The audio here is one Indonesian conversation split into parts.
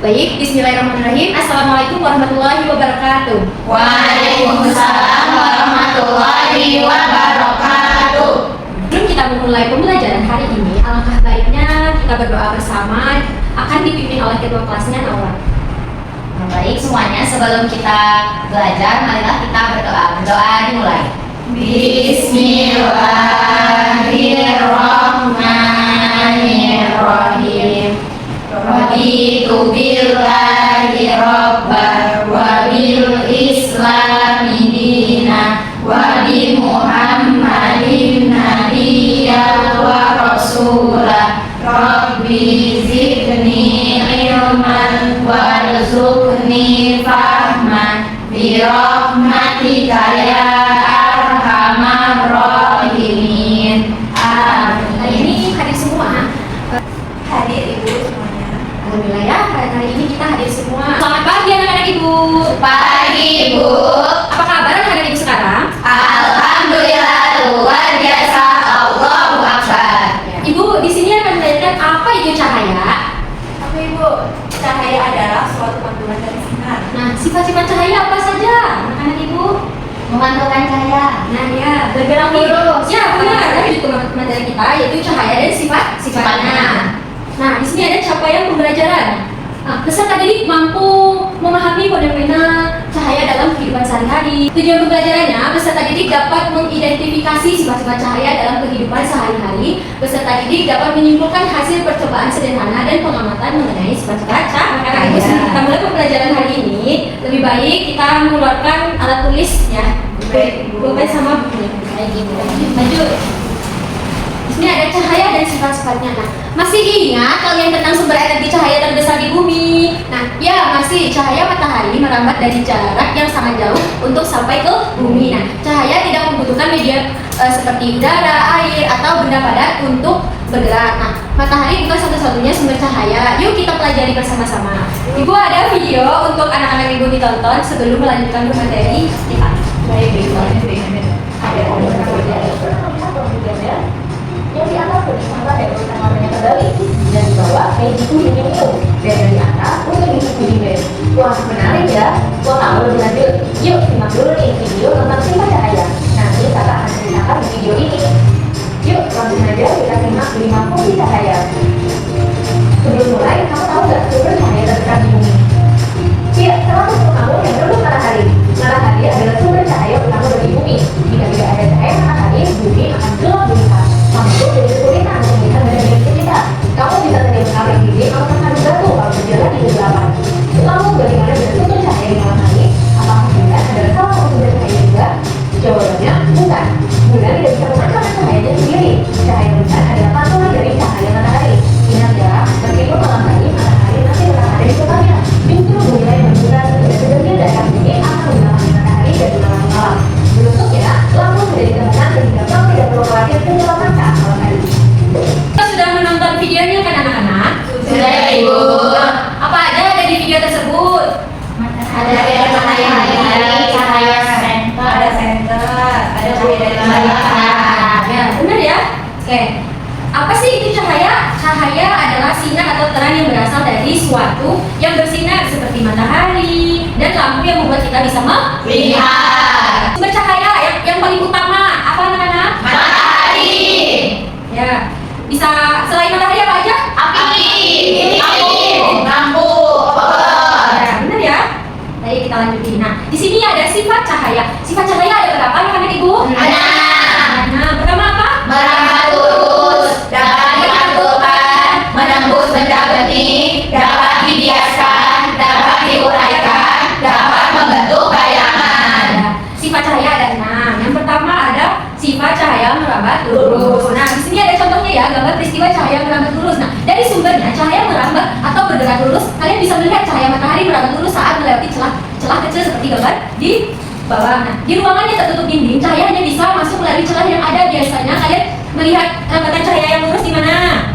Baik, bismillahirrahmanirrahim. Assalamualaikum warahmatullahi wabarakatuh. Waalaikumsalam warahmatullahi wabarakatuh. Sebelum kita memulai pembelajaran hari ini, alangkah baiknya kita berdoa bersama, akan dipimpin oleh ketua kelasnya Naura. Baik semuanya, sebelum kita belajar, marilah kita berdoa. Berdoa dimulai. Bismillahirrahmanirrahim. Raditu billahi rabban wa bil islami dina wa bi muhammadin nabiyyan wa rasulah. Rabbi zidni ilman warzuqni fahman bi rahmatika ya arhamar rahimin. Hari ini hadir semua. Hadir ibu semuanya. Alhamdulillah ya, hari ini kita hadir semua. Selamat pagi anak-anak ibu. Pagi ibu. Apa kabar anak-anak ibu sekarang? Alhamdulillah luar biasa. Allahu Akbar. Ibu di sini akan menjelaskan apa itu cahaya. Apa ibu? Cahaya adalah suatu pantulan dari sinar. Nah, sifat-sifat cahaya apa saja anak-anak ibu? Memantulkan cahaya. Nah ya, bergerak lurus. Ya benar, dari itu materi kita yaitu cahaya dan sifat-sifatnya. Nah, di sini ada capaian pembelajaran. Nah, peserta didik mampu memahami fenomena cahaya dalam kehidupan sehari-hari. Tujuan pembelajarannya, peserta didik dapat mengidentifikasi sifat-sifat cahaya dalam kehidupan sehari-hari. Peserta didik dapat menyimpulkan hasil percobaan sederhana dan pengamatan mengenai sifat-sifat cahaya. Ibu, sebelum kita mulai pembelajaran hari ini, lebih baik kita mengeluarkan alat tulis ya. Bukan sama bukunya. Kayak gitu. Lanjut. Di sini ada cahaya dan sifat-sifatnya. Nah, masih ingat kalian tentang sumber energi cahaya terbesar di bumi? Nah, ya masih. Cahaya matahari merambat dari jarak yang sangat jauh untuk sampai ke bumi. Nah, cahaya tidak membutuhkan media seperti udara, air, atau benda padat untuk bergerak. Nah, matahari bukan satu-satunya sumber cahaya. Yuk kita pelajari bersama-sama. Ibu, ada video untuk anak-anak ibu ditonton sebelum melanjutkan materi kita. Baik ibu. Yang di atas bersama dari warnanya terbalik dan di bawah kayak gitu minum dan dari atas untuk dibimbing. Wah menarik ya. Mau tahu lebih lanjut? Yuk simak dulu nih video tentang sifat cahaya. Nanti kakak akan ceritakan di video ini. Yuk langsung aja kita simak 5 fungsi cahaya. Sebelum mulai, kamu tahu nggak sumber cahaya terbesar di bumi? Iya, salah satu kamu yang berdua matahari. Matahari adalah sumber cahaya utama bagi bumi. Jika tidak ada cahaya matahari, bumi akan gelap gulita. Kamu jadi kesulitan untuk melihat benda-benda kita. Kamu bisa terdiam kamar gigi atau terkandung batu kalau berjalan di kegelapan. Lalu bagaimana dengan sumber cahaya di malam hari? Apakah bulan adalah salah satu sumber cahaya juga? Jawabannya bukan. Bulan tidak bisa memancarkan cahayanya sendiri. Cahaya bulan adalah pantulan dari cahaya matahari. Ingat ya, meskipun malam hari matahari masih tetap ada di tempatnya. Justru bulan yang berbulan sebagian daerah bumi akan menggunakan matahari dan bulan malam. Beruntuknya, lampu sudah ditemukan sehingga kamu tidak perlu khawatir tenggelam mata malam hari. Kita sudah menonton videonya kan anak-anak? Sudah ibu. Apa aja ada di video tersebut? Ada matahari, cahaya senter, Ada senter, ada cahaya dari matahari. Ya, benar ya? Oke. Apa sih itu cahaya? Cahaya adalah sinar atau terang yang berasal dari suatu yang bersinar seperti matahari dan lampu yang membuat kita bisa Lihat. Sumber cahaya yang paling utama apa anak-anak? Matahari. Ya, bisa selain matahari apa aja? Api. Lampu. Ya, benar ya. Baik, kita lanjutin. Nah, di sini ada sifat cahaya. Sifat cahaya ada berapa anak-anak ibu? Ada. Nah, pertama apa? Merambat lurus, dapat dipantulkan, menembus benda bening, dapat dibiaskan, dapat diuraikan, dapat membentuk bayangan. Sifat cahaya ada 6. Yang pertama ada sifat cahaya merambat lurus. Nah, di sini ada contohnya ya, gambar peristiwa cahaya merambat lurus. Nah, dari sumbernya cahaya merambat atau bergerak lurus, kalian bisa melihat cahaya matahari merambat lurus saat melewati celah kecil seperti gambar di bawah. Nah, di ruangan yang tertutup dinding, cahaya hanya bisa masuk melalui celah yang ada. Biasanya kalian melihat rambatan cahaya yang lurus di mana?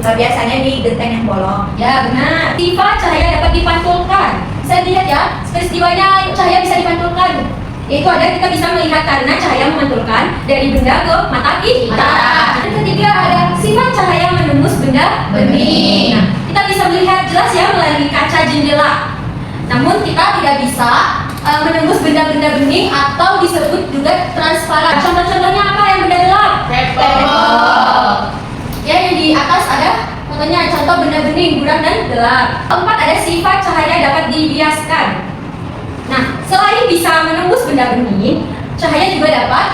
biasanya di genteng yang bolong. Ya benar. Sifat cahaya dapat dipantulkan. Saya lihat ya, peristiwanya cahaya bisa dipantulkan. Itu ada kita bisa melihat karena cahaya memantulkan dari benda ke mata kita. Dan ketiga ada sifat cahaya menembus benda bening. Nah, kita bisa melihat jelas ya melalui kaca jendela. Namun kita tidak bisa menembus benda-benda bening atau disebut juga transparan. Contoh-contohnya apa yang benda gelap? Ya, yang di atas ada contohnya contoh benda bening, buram dan gelap. Keempat ada sifat cahaya dapat dibiaskan. Nah, selain bisa menembus benda bening, cahaya juga dapat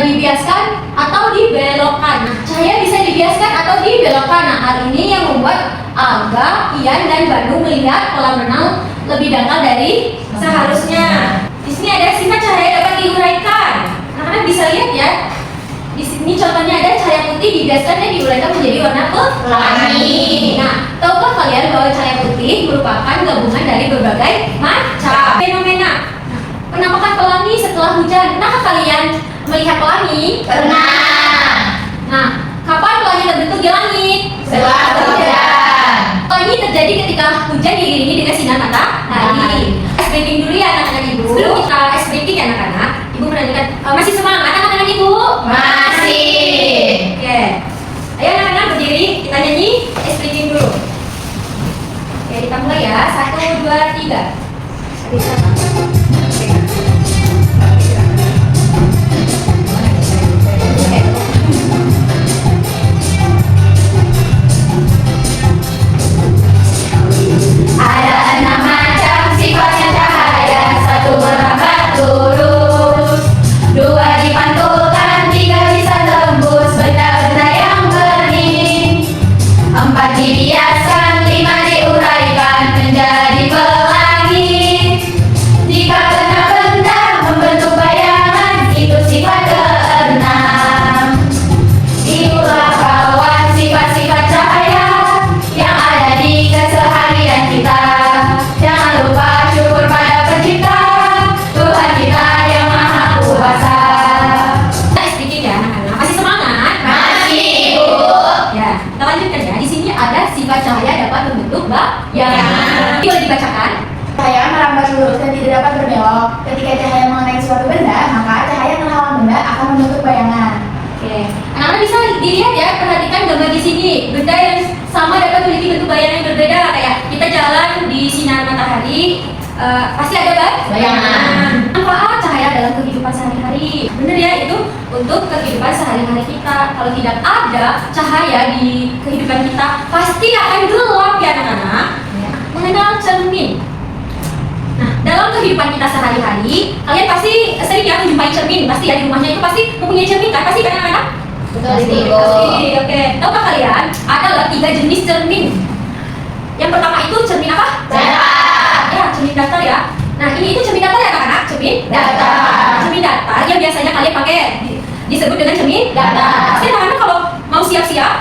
dibiaskan atau dibelokkan. Nah, cahaya bisa dibiaskan atau dibelokkan. Nah, hal ini yang membuat Aga, Ian, dan Bandung melihat kolam renang lebih dangkal dari seharusnya. Di sini ada sifat cahaya dapat diuraikan. Anak-anak bisa lihat ya. Di sini contohnya ada cahaya putih dibiaskan dan diuraikan menjadi warna pelangi. Nah, tahukah kalian bahwa cahaya putih merupakan gabungan dari berbagai macam fenomena? Nah, penampakan pelangi setelah hujan. Pernahkah kalian melihat pelangi? Pernah. Nah, kapan pelangi terbentuk di langit? Setelah hujan. Pelangi terjadi ketika hujan diiringi dengan sinar matahari. Ice breaking dulu ya anak-anak ibu. Sebelum kita ice breaking ya anak-anak, ibu menanyakan masih semangat anak-anak ibu? Masih. Oke. Ayo anak-anak berdiri, kita nyanyi ice breaking dulu. Oke, kita mulai ya. 1, 2, 3. Ada 6 macam sifatnya cahaya. 1 merambat lurus, 2 dipantulkan, 3 bisa tembus benda-benda yang bening, 4 dibiaskan, 5 diuraikan menjadi pelangi. Jika benda-benda membentuk bayangan, itu sifat keenam. Itulah kawan sifat-sifat cahaya yang ada di keseharian kita. Jangan lupa syukur pada pencipta, Tuhan kita yang maha kuasa. Kita ice breaking ya anak-anak. Masih semangat? Masih, Ibu. Ya, kita lanjutkan ya. Di sini ada sifat cahaya dapat membentuk bayangan. Boleh dibacakan? Cahaya merambat lurus dan tidak dapat berbelok. Ketika cahaya mengenai suatu benda, maka cahaya terhalang benda akan membentuk bayangan. Oke, anak-anak bisa dilihat ya, perhatikan gambar di sini. Benda yang sama dapat memiliki bentuk bayangan yang berbeda. Kayak kita jalan di sinar matahari, pasti ada Bayangan. Manfaat cahaya dalam kehidupan sehari-hari. Bener ya, itu untuk kehidupan sehari-hari kita. Kalau tidak ada cahaya di kehidupan kita, pasti akan gelap ya anak-anak. Mengenal cermin. Nah, dalam kehidupan kita sehari-hari, kalian pasti sering ya menjumpai cermin. Pasti ya di rumahnya itu pasti mempunyai cermin kan? Pasti kan anak-anak? Pasti, Ibu. Pasti, oke. Tahukah kalian ada 3 jenis cermin? Yang pertama itu cermin apa? Datar. Ya, cermin datar ya. Nah, ini itu cermin datar ya anak-anak? Cermin Datar. Cermin datar yang biasanya kalian pakai disebut dengan cermin Datar. Pasti anak-anak kalau mau siap-siap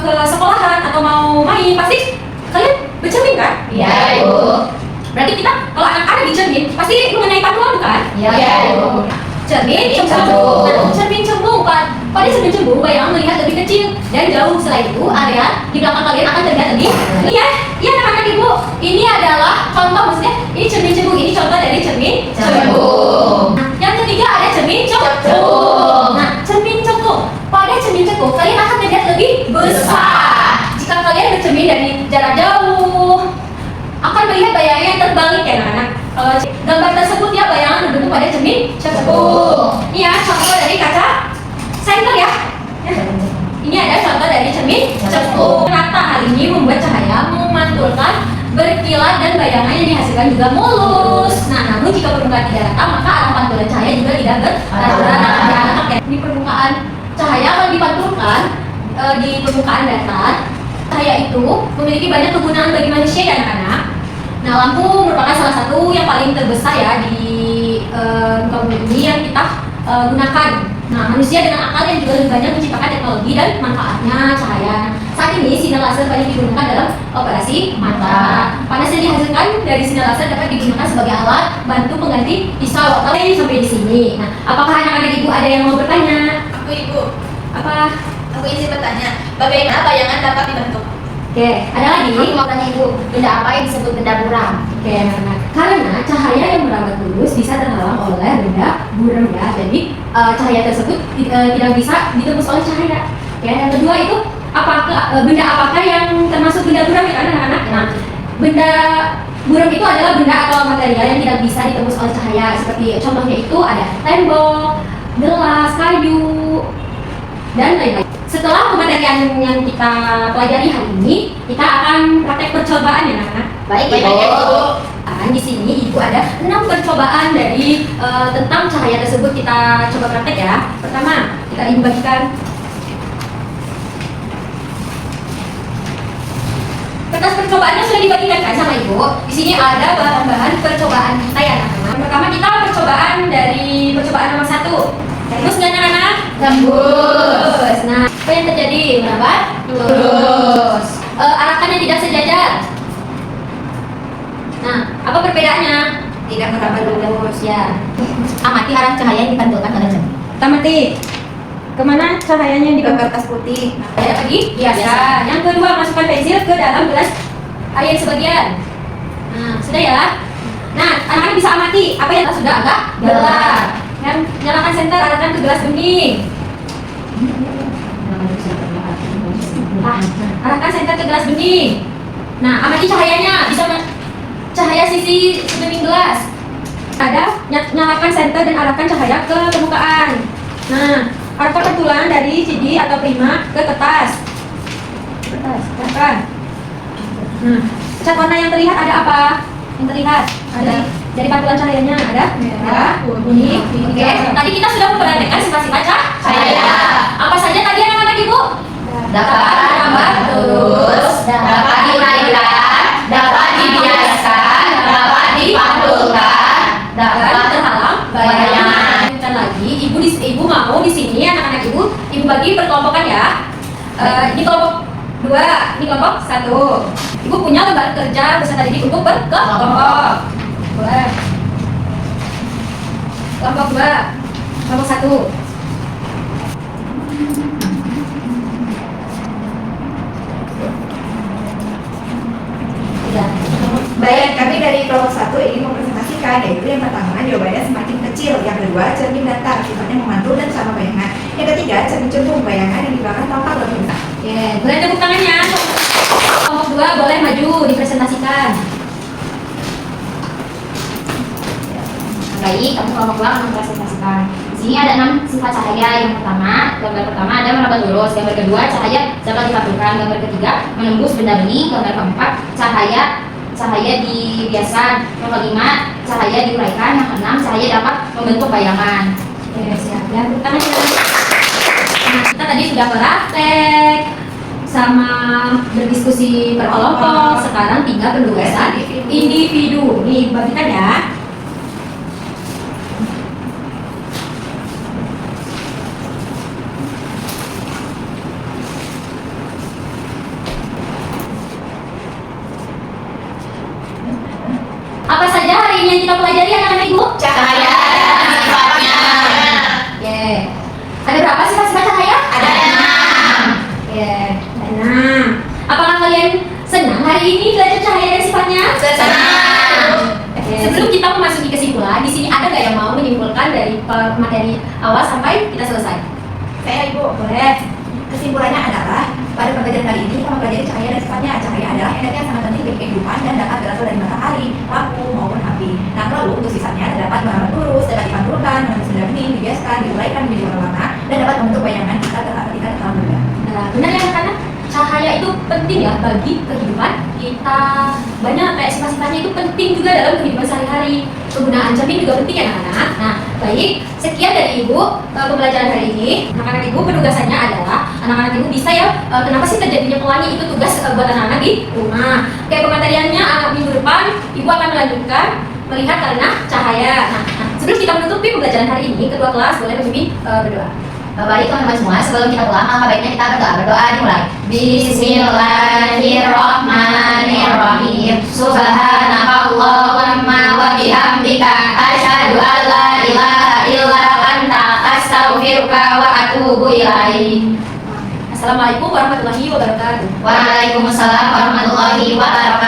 ke sekolahan atau mau main, pasti kalian bercermin kan? Iya, Ibu. Berarti kita kalau anak-anak di cermin pasti mengenai pantulan bukan? Iya, Ibu. Cermin Cembung. Nah, cermin cembung pada cermin cembung bayangan melihat lebih kecil dan jauh. Setelah itu area di belakang kalian akan terlihat lebih. Iya anak-anak ibu. Ini adalah contoh, maksudnya ini cermin cembung. Ini contoh dari cermin Cembung. Nah, yang ketiga ada cermin cembung. Cembung. Nah, cermin cembung. Pada cermin cembung kalian akan terlihat lebih besar. Jika kalian bercermin dari jarak jauh, akan melihat bayangan yang terbalik ya anak-anak. Gambar tersebut ya bayangan berbentuk pada cermin cembung. Ini ya contoh dari kaca senter ya. Ini ada contoh dari cermin cembung. Rata hal ini membuat cahaya memantulkan, berkilat dan bayangan yang dihasilkan juga mulus. Nah, namun jika permukaan tidak rata, maka arah pantulan cahaya juga tidak berarah. Di permukaan cahaya kalau dipantulkan di permukaan datar, cahaya itu memiliki banyak kegunaan bagi manusia ya anak-anak. Nah, lampu merupakan salah satu yang paling terbesar ya di muka bumi ini yang kita gunakan. Nah, manusia dengan akal yang juga lebih banyak menciptakan teknologi dan manfaatnya cahaya. Saat ini sinar laser banyak digunakan dalam operasi mata. Panas yang dihasilkan dari sinar laser dapat digunakan sebagai alat bantu pengganti pisau. Oke, sampai di sini. Nah, apakah anak-anak ibu ada yang mau bertanya? Aku ibu, Apa? aku izin bertanya, bagaimana bayangan dapat dibentuk? Oke, ada lagi? Aku mau tanya Ibu, benda apa yang disebut benda buram? Oke, anak-anak. Karena cahaya yang merambat lurus bisa terhalang oleh benda buram ya. Jadi cahaya tersebut tidak bisa ditembus oleh cahaya. Ya, yang kedua itu benda apakah yang termasuk benda buram ya anak-anak? Nah, benda buram itu adalah benda atau material yang tidak bisa ditembus oleh cahaya. Seperti contohnya itu ada tembok, gelas, kayu, dan lain-lain. Setelah pematerian yang kita pelajari hari ini, kita akan praktek percobaan ya anak-anak. Baik, Ibu. Ibu. Di sini Ibu ada 6 percobaan dari tentang cahaya tersebut kita coba praktek ya. Pertama, kita Ibu bagikan kertas percobaannya sudah dibagikan kan sama Ibu. Di sini ada bahan-bahan percobaan kita ya anak-anak. Pertama kita percobaan dari percobaan nomor 1. Tembus nggak anak-anak? Tembus. Nah, apa yang terjadi? Merambat? Lurus. Arahkannya tidak sejajar. Nah, apa perbedaannya? Tidak merambat lurus ya. Amati arah cahaya yang dipantulkan oleh cermin. Kita mati. Kemana cahayanya di Kertas putih. Ada lagi? Biasa. Yang kedua, masukkan pensil ke dalam gelas air sebagian. Nah, sudah ya. Nah, anak-anak bisa amati apa yang sudah agak gelap. Yang nyalakan senter, arahkan ke gelas bening. Arahkan senter ke gelas bening. Nah, amati cahayanya. Bisa cahaya sisi bening gelas. Ada nyalakan senter dan arahkan cahaya ke permukaan. Nah, arahkan pantulan dari CD atau prima ke kertas. Arahkan. Nah, cat warna yang terlihat ada apa? Yang terlihat ada dari pantulan cahayanya ada merah, kuning. Oke, tadi kita sudah memperhatikan sifat-sifat cahaya. Apa saja tadi anak-anak Ibu? Dapat merambat lurus, dapat dinaikkan, dapat dibiaskan, dapat dipantulkan, dapat terhalang bayangan. Lanjutkan lagi, Ibu mau di sini anak-anak Ibu bagi perkelompokan ya. Ini kelompok 2, ini kelompok 1. Ibu punya lembar kerja beserta didik untuk berkelompok. Boleh. Kelompok 2, kelompok 1. Baik, kami dari kelompok 1 ingin mempresentasikan, yaitu yang pertama jawabannya semakin kecil, yang kedua cermin datar, sifatnya memantul dan sama bayangan, yang ketiga cermin cembung, bayangan yang di belakang tampak lebih besar. Oke, boleh tepuk tangannya. Kelompok 2 boleh maju dipresentasikan. Baik, kamu kelompok 2 akan mempresentasikan. Di sini ada 6 sifat cahaya. Yang pertama, gambar pertama ada merambat lurus. Gambar kedua, cahaya dapat dipantulkan. Gambar ketiga, menembus benda bening. Gambar keempat, cahaya dibiaskan. Yang kelima, cahaya diuraikan. Yang keenam, cahaya dapat membentuk bayangan. Oke, siap ya. Tepuk tangannya. Nah, kita tadi sudah praktek sama berdiskusi per kelompok. Sekarang tinggal penugasan individu. Nih, bagikan ya. Apa saja hari ini yang kita pelajari anak-anak Ibu? Cahaya dan sifatnya. Oke. Ada berapa sifat-sifat cahaya? Ada 6. Oke, ada 6. Apakah kalian senang hari ini belajar cahaya dan sifatnya? Senang. Oke, sebelum kita memasuki kesimpulan, di sini ada nggak yang mau menyimpulkan dari materi awal sampai kita selesai? Saya Ibu, Boleh. kesimpulannya adalah pada pembelajaran kali ini kita mempelajari cahaya dan sifatnya. Cahaya adalah energi yang sangat penting bagi kehidupan dan dapat berasal dari matahari, lampu maupun api. Nah, lalu untuk sisanya dapat merambat lurus, dapat dipantulkan, menembus benda bening, dibiaskan, diuraikan menjadi warna-warna, dan dapat membentuk bayangan kita ketika dalam benda. Nah, benar ya anak-anak? Cahaya itu penting ya bagi kehidupan kita. Banyak kayak sifat-sifatnya itu penting juga dalam kehidupan sehari-hari. Penggunaan cermin juga penting ya anak-anak. Nah, baik, sekian dari Ibu pembelajaran hari ini. Anak-anak Ibu penugasannya adalah anak-anak Ibu bisa ya kenapa sih terjadinya pelangi itu tugas buat anak-anak di rumah. Kayak pemateriannya minggu depan Ibu akan melanjutkan melihat karena cahaya. Nah, sebelum kita menutupi pembelajaran hari ini, ketua kelas boleh memimpin berdoa. Baik teman-teman semua, sebelum kita pulang, alangkah baiknya kita berdoa. Berdoa dimulai. Bismillahirrahmanirrahim. Subhanakallahumma wa bihamdika asyhadu an la ilaha illa anta astaghfiruka wa atubu ilaik. Assalamualaikum warahmatullahi wabarakatuh. Waalaikumsalam warahmatullahi wabarakatuh.